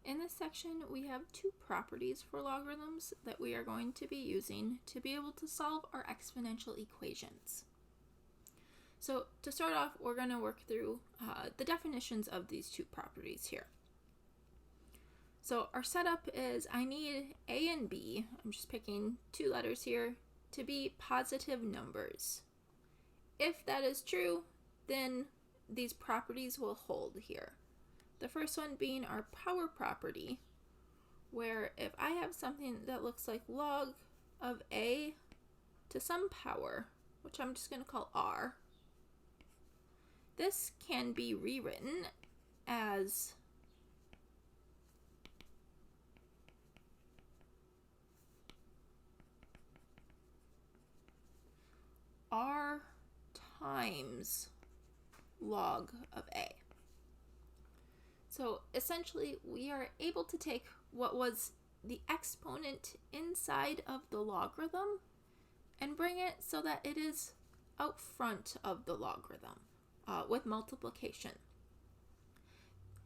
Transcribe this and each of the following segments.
In this section, we have two properties for logarithms that we are going to be using to be able to solve our exponential equations. So to start off, we're going to work through the definitions of these two properties here. So our setup is I need a and b, I'm just picking two letters here, to be positive numbers. If that is true, then these properties will hold here. The first one being our power property, where if I have something that looks like log of a to some power, which I'm just going to call r, this can be rewritten as r times log of a. So essentially, we are able to take what was the exponent inside of the logarithm and bring it so that it is out front of the logarithm with multiplication.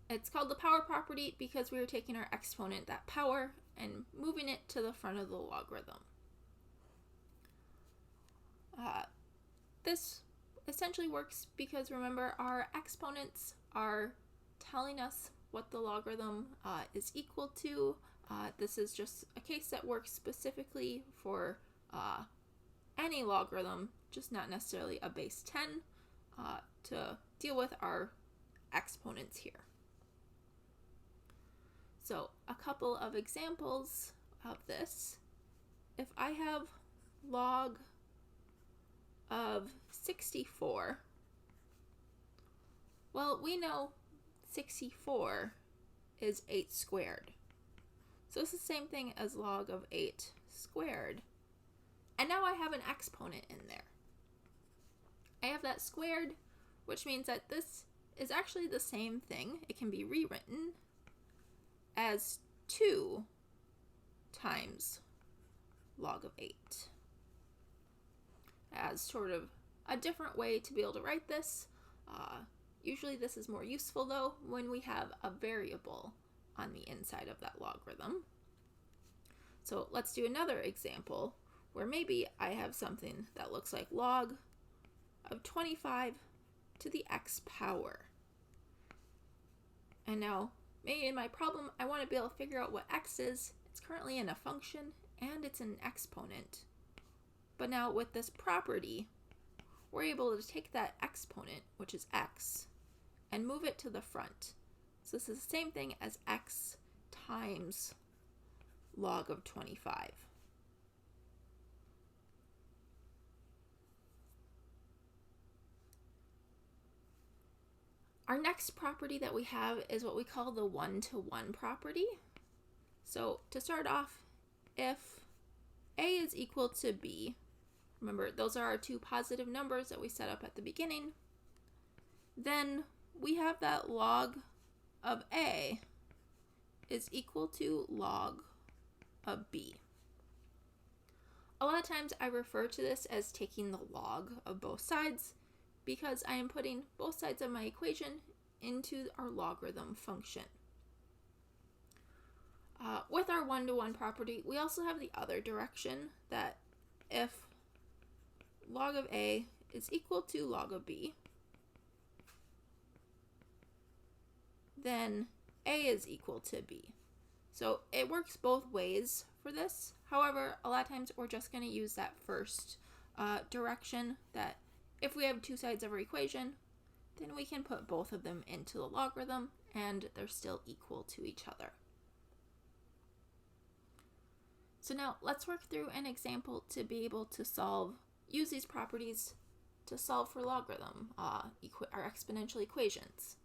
It's called the power property because we are taking our exponent, that power, and moving it to the front of the logarithm. This essentially works because, remember, our exponents are telling us what the logarithm is equal to. This is just a case that works specifically for any logarithm, just not necessarily a base 10, to deal with our exponents here. So a couple of examples of this. If I have log of 64, well, we know 64 is 8 squared. So it's the same thing as log of 8 squared. And now I have an exponent in there. I have that squared, which means that this is actually the same thing. It can be rewritten as 2 times log of 8. As sort of a different way to be able to write this. Usually this is more useful, though, when we have a variable on the inside of that logarithm. So let's do another example where maybe I have something that looks like log of 25 to the x power. And now, maybe in my problem, I want to be able to figure out what x is. It's currently in a function, and it's an exponent. But now with this property, we're able to take that exponent, which is x, and move it to the front. So this is the same thing as x times log of 25. Our next property that we have is what we call the one-to-one property. So to start off, if a is equal to b, remember those are our two positive numbers that we set up at the beginning, then we have that log of a is equal to log of b. A lot of times I refer to this as taking the log of both sides because I am putting both sides of my equation into our logarithm function. With our one-to-one property, we also have the other direction, that if log of a is equal to log of b, then a is equal to b. So it works both ways for this. However, a lot of times we're just going to use that first direction, that if we have two sides of our equation, then we can put both of them into the logarithm and they're still equal to each other. So now let's work through an example to be able to use these properties to solve for logarithm, our exponential equations.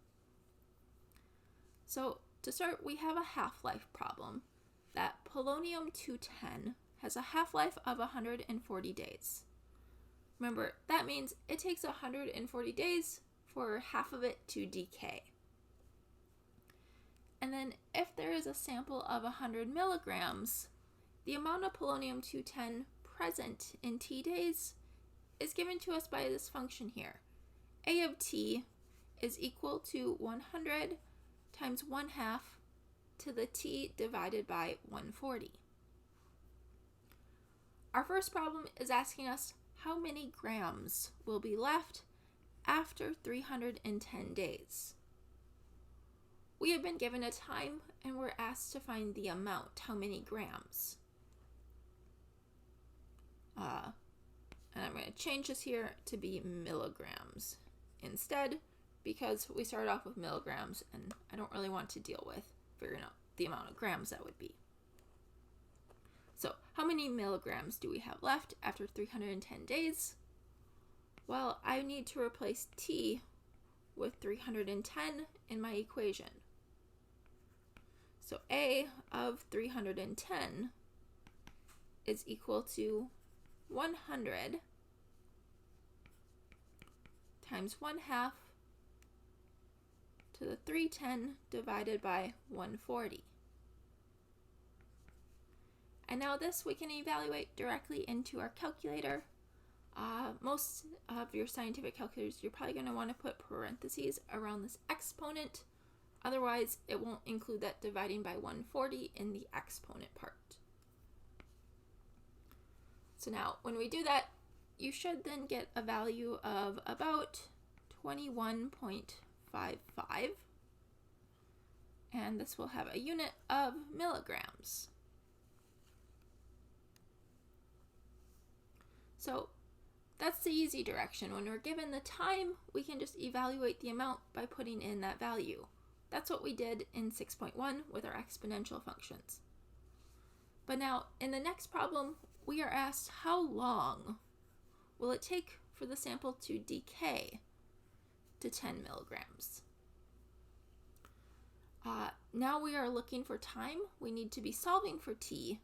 So to start, we have a half-life problem that polonium-210 has a half-life of 140 days. Remember, that means it takes 140 days for half of it to decay. And then if there is a sample of 100 milligrams, the amount of polonium-210 present in t days is given to us by this function here. A of t is equal to 100 times 1/2 to the t divided by 140. Our first problem is asking us how many grams will be left after 310 days. We have been given a time and we're asked to find the amount, how many grams. And I'm going to change this here to be milligrams instead, because we started off with milligrams and I don't really want to deal with figuring out the amount of grams that would be. So how many milligrams do we have left after 310 days? Well, I need to replace t with 310 in my equation. So A of 310 is equal to 100 times 1/2 to the 310 divided by 140. And now this we can evaluate directly into our calculator. Most of your scientific calculators, you're probably going to want to put parentheses around this exponent. Otherwise, it won't include that dividing by 140 in the exponent part. So now, when we do that, you should then get a value of about 21.55. And this will have a unit of milligrams. So that's the easy direction. When we're given the time, we can just evaluate the amount by putting in that value. That's what we did in 6.1 with our exponential functions. But now, in the next problem, we are asked how long will it take for the sample to decay to 10 milligrams. Now we are looking for time. We need to be solving for t,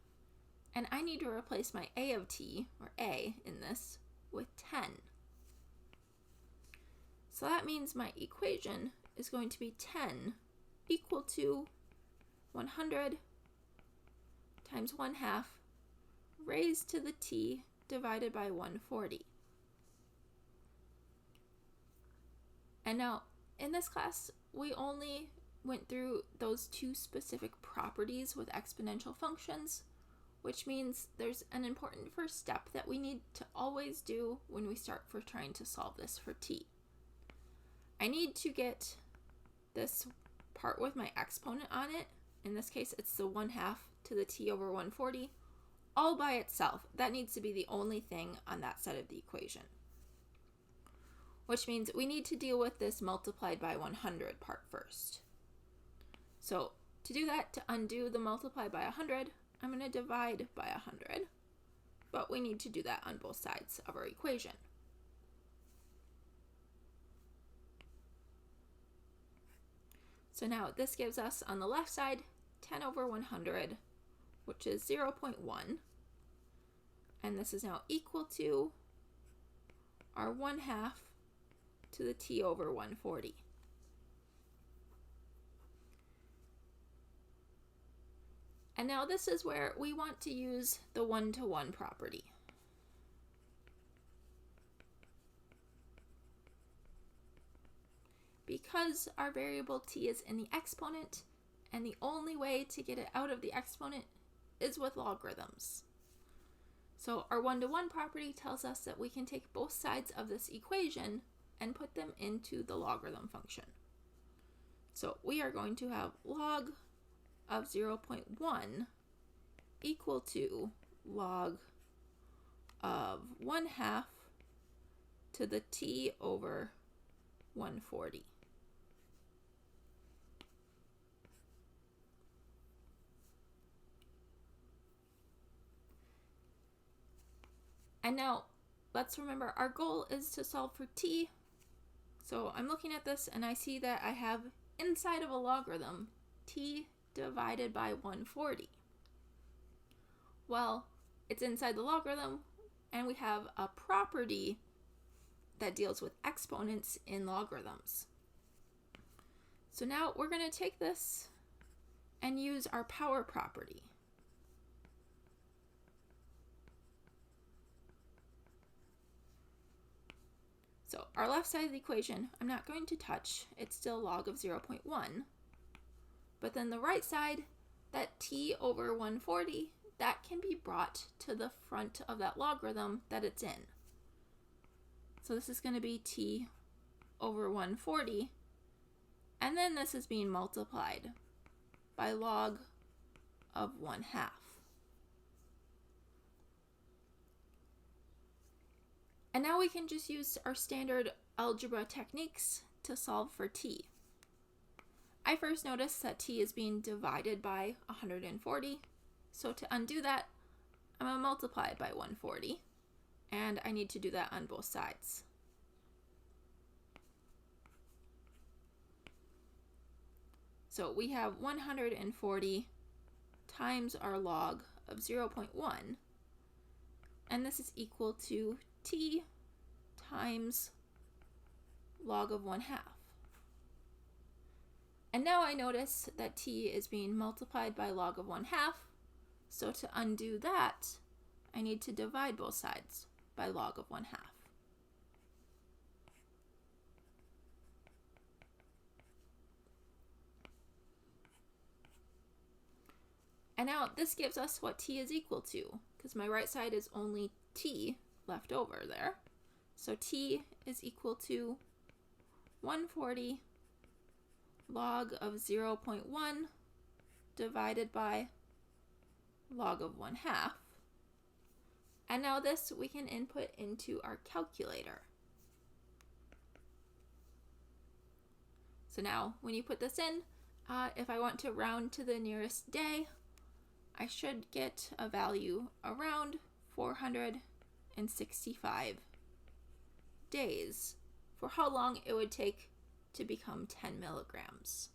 and I need to replace my a of t, or a in this, with 10. So that means my equation is going to be 10 equal to 100 times 1/2 raised to the t divided by 140. And now, in this class, we only went through those two specific properties with exponential functions, which means there's an important first step that we need to always do when we start for trying to solve this for t. I need to get this part with my exponent on it. In this case, it's the 1/2 to the t over 140, all by itself. That needs to be the only thing on that side of the equation. Which means we need to deal with this multiplied by 100 part first. So to do that, to undo the multiply by 100, I'm going to divide by 100. But we need to do that on both sides of our equation. So now this gives us on the left side 10 over 100, which is 0.1. And this is now equal to our 1/2 to the t over 140. And now this is where we want to use the one-to-one property. Because our variable t is in the exponent, and the only way to get it out of the exponent is with logarithms. So our one-to-one property tells us that we can take both sides of this equation and put them into the logarithm function. So we are going to have log of 0.1 equal to log of 1/2 to the t over 140. And now let's remember our goal is to solve for t. So I'm looking at this and I see that I have inside of a logarithm t divided by 140. Well, it's inside the logarithm and we have a property that deals with exponents in logarithms. So now we're going to take this and use our power property. So our left side of the equation, I'm not going to touch. It's still log of 0.1. But then the right side, that t over 140, that can be brought to the front of that logarithm that it's in. So this is going to be t over 140, and then this is being multiplied by log of 1/2. And now we can just use our standard algebra techniques to solve for t. I first noticed that t is being divided by 140, so to undo that, I'm going to multiply by 140, and I need to do that on both sides. So we have 140 times our log of 0.1, and this is equal to t times log of 1/2. And now I notice that t is being multiplied by log of 1/2, so to undo that, I need to divide both sides by log of 1/2. And now this gives us what t is equal to, because my right side is only t left over there. So t is equal to 140 log of 0.1 divided by log of 1/2. And now this we can input into our calculator. So now when you put this in, if I want to round to the nearest day, I should get a value around 465 days for how long it would take to become 10 milligrams.